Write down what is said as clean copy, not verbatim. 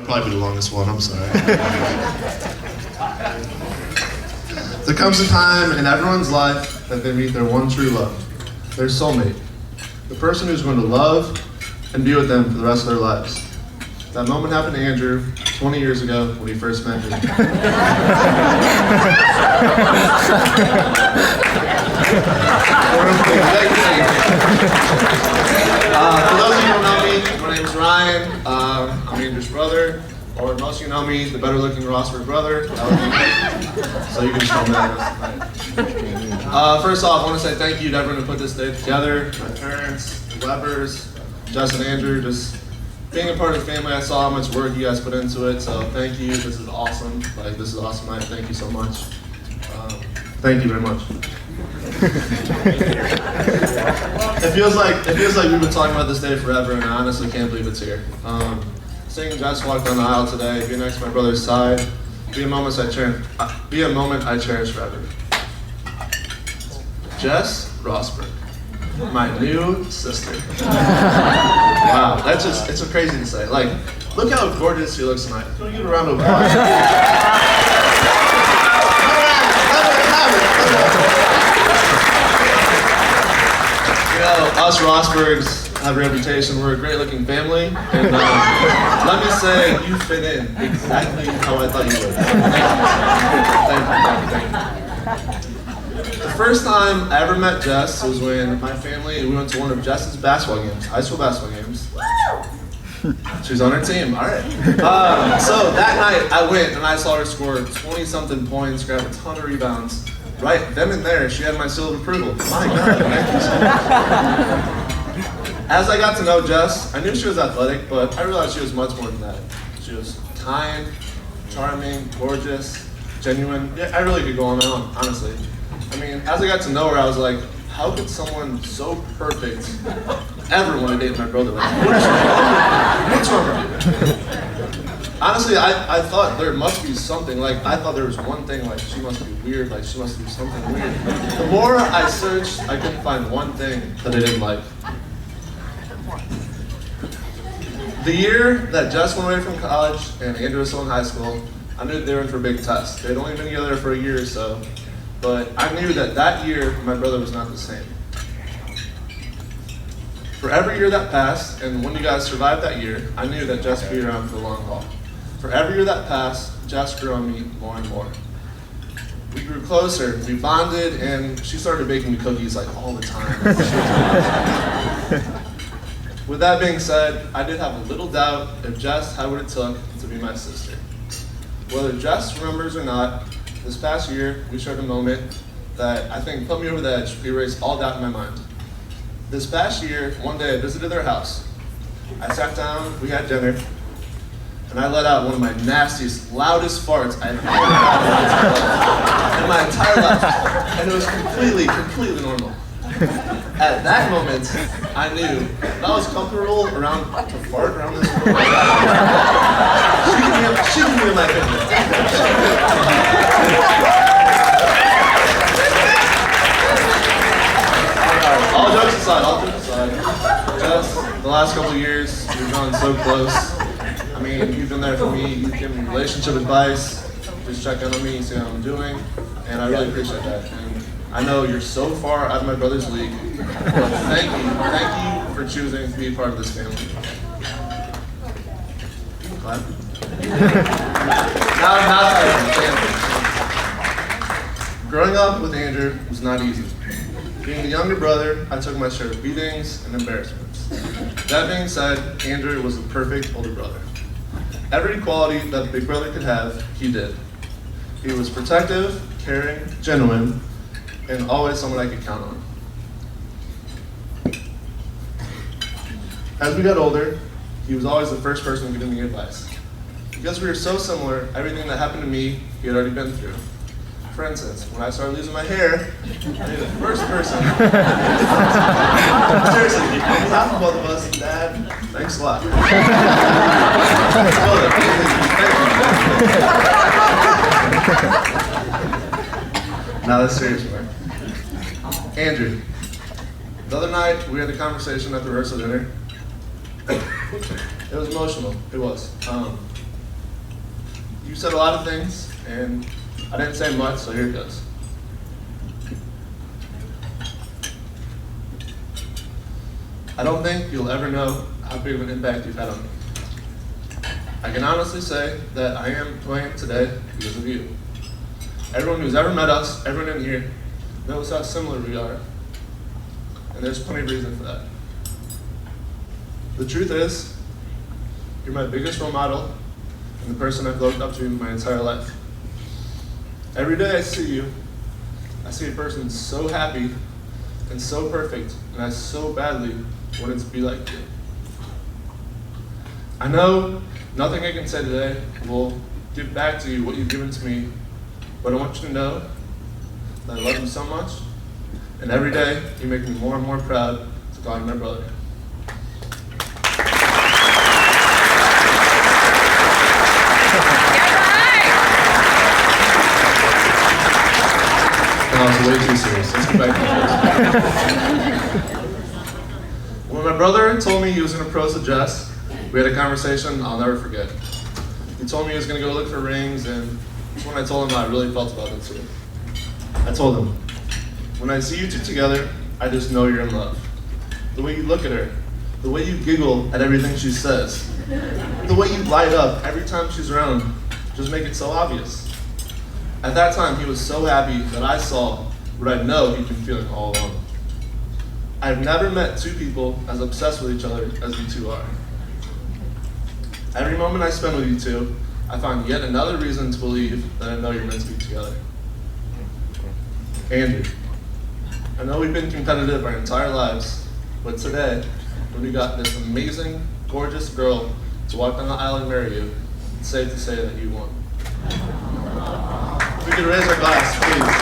probably be the longest one, I'm sorry. There comes a time in everyone's life that they meet their one true love, their soulmate, the person who's going to love and be with them for the rest of their lives. That moment happened to Andrew 20 years ago when he first met me. For those of you who don't know me, my name's Ryan. I'm Andrew's brother, or most of you know me, the better-looking Rosburg brother. So you can show me that. First off, I want to say thank you to everyone who put this day together. My parents, the Webbers, Justin, Andrew, just being a part of the family. I saw how much work you guys put into it, so thank you. This is awesome. This is awesome night. Thank you so much. Thank you very much. It feels like we've been talking about this day forever, and I honestly can't believe it's here. Seeing Jess walk down the aisle today, being next to my brother's side, be a moment I cherish forever. Jess Rosburg, my new sister. Wow, it's so crazy to say. Like, look how gorgeous she looks tonight. Can we give her a round of applause? You know, us Rosbergs have a reputation. We're a great-looking family, and let me say, you fit in exactly how I thought you would. Thank you. The first time I ever met Jess was when my family, we went to one of Jess's basketball games, high school basketball games. She was on her team, all right. So that night I went and I saw her score 20-something points, grab a ton of rebounds. Right then and there, she had my seal of approval. My God, thank you so much. As I got to know Jess, I knew she was athletic, but I realized she was much more than that. She was kind, charming, gorgeous, genuine. Yeah, I really could go on and on, honestly. I mean, as I got to know her, I was like, how could someone so perfect ever want to date my brother? Like, what's wrong with you? Honestly, I thought there must be something. Like, I thought there was one thing, like, she must be weird, like, she must do something weird. The more I searched, I couldn't find one thing that I didn't like. The year that Jess went away from college and Andrew was still in high school, I knew they were in for a big test. They'd only been together for a year or so. But I knew that year, my brother was not the same. For every year that passed, and when you guys survived that year, I knew that Jess would be around for the long haul. For every year that passed, Jess grew on me more and more. We grew closer, we bonded, and she started baking me cookies like all the time. With that being said, I did have a little doubt if Jess had what it took to be my sister. Whether Jess remembers or not, this past year, we shared a moment that I think put me over the edge, erased all doubt in my mind. This past year, one day I visited their house. I sat down, we had dinner, and I let out one of my nastiest, loudest farts I've ever had in my entire life. And it was completely normal. At that moment, I knew if I was comfortable around to fart around this room. She can be in my family. All jokes aside, Jess, the last couple of years, we've gone so close. I mean, you've been there for me, you've given me relationship advice, just check in on me, see how I'm doing, and I really appreciate that. And I know you're so far out of my brother's league, but thank you for choosing to be a part of this family. Clap. Now, growing up with Andrew was not easy. Being the younger brother, I took my share of beatings and embarrassments. That being said, Andrew was the perfect older brother. Every quality that a big brother could have, he did. He was protective, caring, genuine, and always someone I could count on. As we got older, he was always the first person giving me advice. Because we were so similar, everything that happened to me, he had already been through. For instance, when I started losing my hair, I knew the first person. Seriously, on behalf of both of us, Dad, thanks a lot. Now that's serious work. Andrew, the other night we had a conversation at the rehearsal dinner. It was emotional, it was. You said a lot of things, and I didn't say much, so here it goes. I don't think you'll ever know how big of an impact you've had on me. I can honestly say that I am who I am today because of you. Everyone who's ever met us, everyone in here, knows how similar we are. And there's plenty of reason for that. The truth is, you're my biggest role model and the person I've looked up to my entire life. Every day I see you, I see a person so happy and so perfect, and I so badly wanted to be like you. I know nothing I can say today will give back to you what you've given to me, but I want you to know that I love you so much, and every day you make me more and more proud to call you my brother. No, it's way too serious. Let's get back to this. When my brother told me he was going to propose to Jess, we had a conversation I'll never forget. He told me he was going to go look for rings, and that's when I told him how I really felt about it too. I told him, when I see you two together, I just know you're in love. The way you look at her, the way you giggle at everything she says, the way you light up every time she's around, just make it so obvious. At that time, he was so happy that I saw what I know he'd been feeling all along. I've never met two people as obsessed with each other as you two are. Every moment I spend with you two, I find yet another reason to believe that I know you're meant to be together. Andrew, I know we've been competitive our entire lives, but today, when we got this amazing, gorgeous girl to walk down the aisle and marry you, it's safe to say that you won. If we could raise our glass, please.